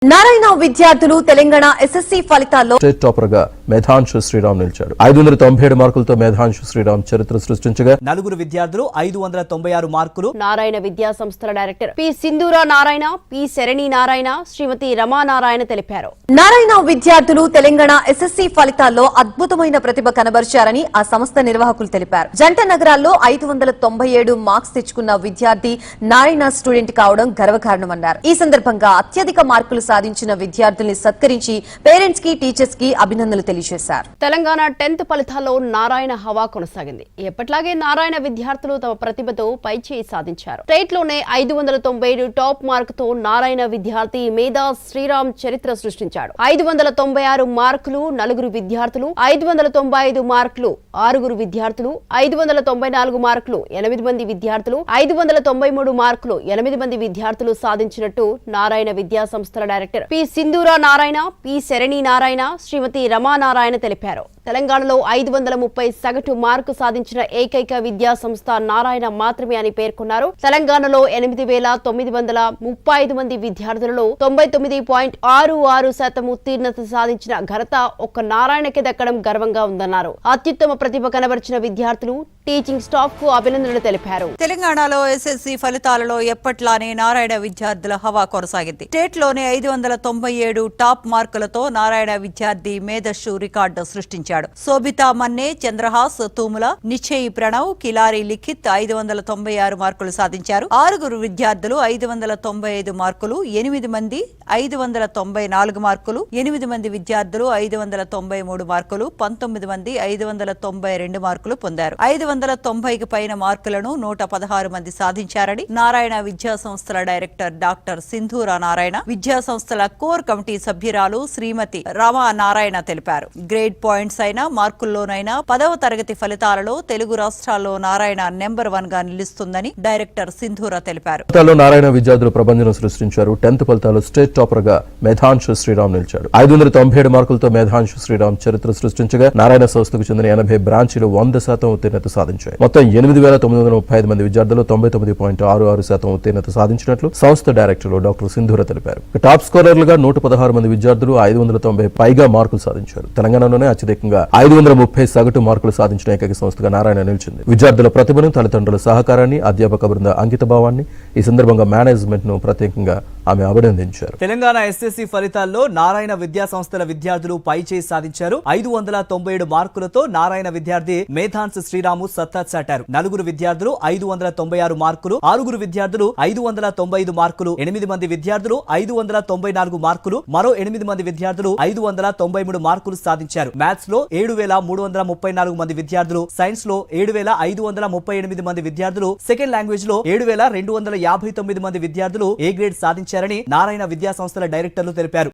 నారాయణ విద్యార్థులు తెలంగాణ ఎస్ఎస్సీ ఫలితాల్లో state topper గా మేధాంశు శ్రీరామ్ నిలిచాడు. 597 మార్కులతో మేధాంశు శ్రీరామ్ చరిత్ర సృష్టించగా నలుగురు విద్యార్థులు 596 మార్కులు. నారాయణ విద్యా సంస్థల director P Sindhura Narayana, P Sharani Narayana, Shrimati Rama Narayana తెలిపారు. నారాయణ విద్యార్థులు తెలంగాణ ఎస్ఎస్సీ ఫలితాల్లో అద్భుతమైన ప్రతిభ కనబరిచారని ఆ సంస్థ నిర్వాహకులు తెలిపారు. జంట నగరాల్లో 597 మార్క్స్ తెచ్చుకున్న విద్యార్థి నారాయణ స్టూడెంట్ కావడం గర్వకారణమన్నారు. ఈ సందర్భంగా అత్యధిక మార్కులు సాధించిన విద్యార్థుల్ని సత్కరించి పేరెంట్స్ కి, టీచర్స్ కి అభినందనలు తెలియజేశారు. తెలంగాణ 10th ఫలితాల్లో నారాయణ హవా కొనసాగింది. ఎప్పట్లాగే నారాయణ విద్యార్థులు తమ ప్రతిభతో పైచేయి సాధించారు. స్టేట్ లోనే 597 టాప్ మార్కుతో నారాయణ విద్యార్థి మేధా శ్రీరామ్ చరిత్ర సృష్టించాడు. 596 మార్కులు నలుగురు విద్యార్థులు, 595 మార్కులు ఆరుగురు విద్యార్థులు, 594 మార్కులు 8 మంది విద్యార్థులు, 593 మార్కులు 8 మంది విద్యార్థులు సాధించినట్టు నారాయణ విద్యా సంస్థల director P Sindhura Narayana, P Sharani Narayana, Shrimati Rama Narayana తెలిపారు. తెలంగాణలో 530 సగటు మార్కు సాధించిన ఏకైక విద్యా సంస్థ నారాయణ మాత్రమే అని పేర్కొన్నారు. తెలంగాణలో 8,935 మంది విద్యార్థులలో 99.66% ఉత్తీర్ణత సాధించిన ఘనత ఒక్క నారాయణకే దక్కడం గర్వంగా ఉందన్నారు. అత్యుత్తమ ప్రతిభ కనబరిచిన విద్యార్థులు, టీచింగ్ స్టాఫ్ కు అభినందనలు తెలిపారు. తెలంగాణలో ఎస్ఎస్సీ ఫలితాలలో ఎప్పట్లానే నారాయణ విద్యార్థుల హవా కొనసాగింది. స్టేట్ లోనే 597 టాప్ మార్కులతో నారాయణ విద్యార్థి మేధస్సు రికార్డు సృష్టించాడు. శోభితా మన్నే, చంద్రహాస్, తూముల, నిశ్చయి ప్రణవ్, కిలారి లిఖిత్ 596 మార్కులు సాధించారు. ఆరుగురు విద్యార్థులు 595 మార్కులు, 8 మంది 594 మార్కులు, 8 మంది విద్యార్థులు 593 మార్కులు, 19 మంది 592 మార్కులు పొందారు. 590కి పైన మార్కులను 116 మంది సాధించారని నారాయణ విద్యా సంస్థల డైరెక్టర్ డాక్టర్ సింధూరా నారాయణ, విద్యా సంస్థల కోర్ కమిటీ సభ్యురాలు శ్రీమతి రమా నారాయణ తెలిపారు. గ్రేడ్ పాయింట్స్ అయినా మార్కుల్లోనైనా 10వ తరగతి ఫలితాలలో తెలుగు రాష్ట్రాల్లో నారాయణ నెంబర్ 1 గా నిలుస్తుందని డైరెక్టర్ సింధూరా తెలిపారు. నారాయణ విద్యార్థులు ప్రభంజనం సృష్టించారు. 10th ఫలితాల్లో స్టేట్ టాపర్ గా మేధాంశు శ్రీరామ్ నిలిచాడు. 597 మార్కులతో మేధాంశు శ్రీరామ్ చరిత్ర సృష్టించగా నారాయణ సంస్థకు చెందిన 80 బ్రాంచీలు 100% ఉత్తీర్ణత సాధించాయి. మొత్తం 8,935 మంది విద్యార్థులు 99.66% ఉత్తీర్ణత సాధించినట్లు సంస్థ డైరెక్టర్లు డాక్టర్ సింధూరా తెలిపారు. టాప్ స్కోరర్లుగా 116 మంది విద్యార్థులు 590 పైగా మార్కులు సాధించారు. తెలంగాణలోనే అత్యధికంగా 530 సగటు మార్కులు సాధించిన ఏకైక సంస్థగా నారాయణ నిలిచింది. విద్యార్థుల ప్రతిభను, తల్లిదండ్రుల సహకారాన్ని, అధ్యాపక బృంద అంకిత భావాన్ని ఈ సందర్భంగా మేనేజ్మెంట్ ను ప్రత్యేకంగా ఆమె అభినందించారు. తెలంగాణ ఎస్ఎస్సీ ఫలితాల్లో నారాయణ విద్యా సంస్థల విద్యార్థులు పైచేయి సాధించారు. 597 మార్కులతో నారాయణ విద్యార్థి మేధాన్స్ శ్రీరాము సత్తా చాటారు. నలుగురు విద్యార్థులు 596 మార్కులు, ఆరుగురు విద్యార్థులు 595 మార్కులు, 8 మంది విద్యార్థులు 594 మార్కులు, మరో 8 మంది విద్యార్థులు 593 మార్కులు సాధించారు. మ్యాథ్స్ లో 7,334 మంది విద్యార్థులు, సైన్స్ లో 7,538 మంది విద్యార్థులు, సెకండ్ లాంగ్వేజ్ లో 7,259 మంది విద్యార్థులు ఏ గ్రేడ్ సాధించారని నారాయణ విద్యా సంస్థల డైరెక్టర్లు తెలిపారు.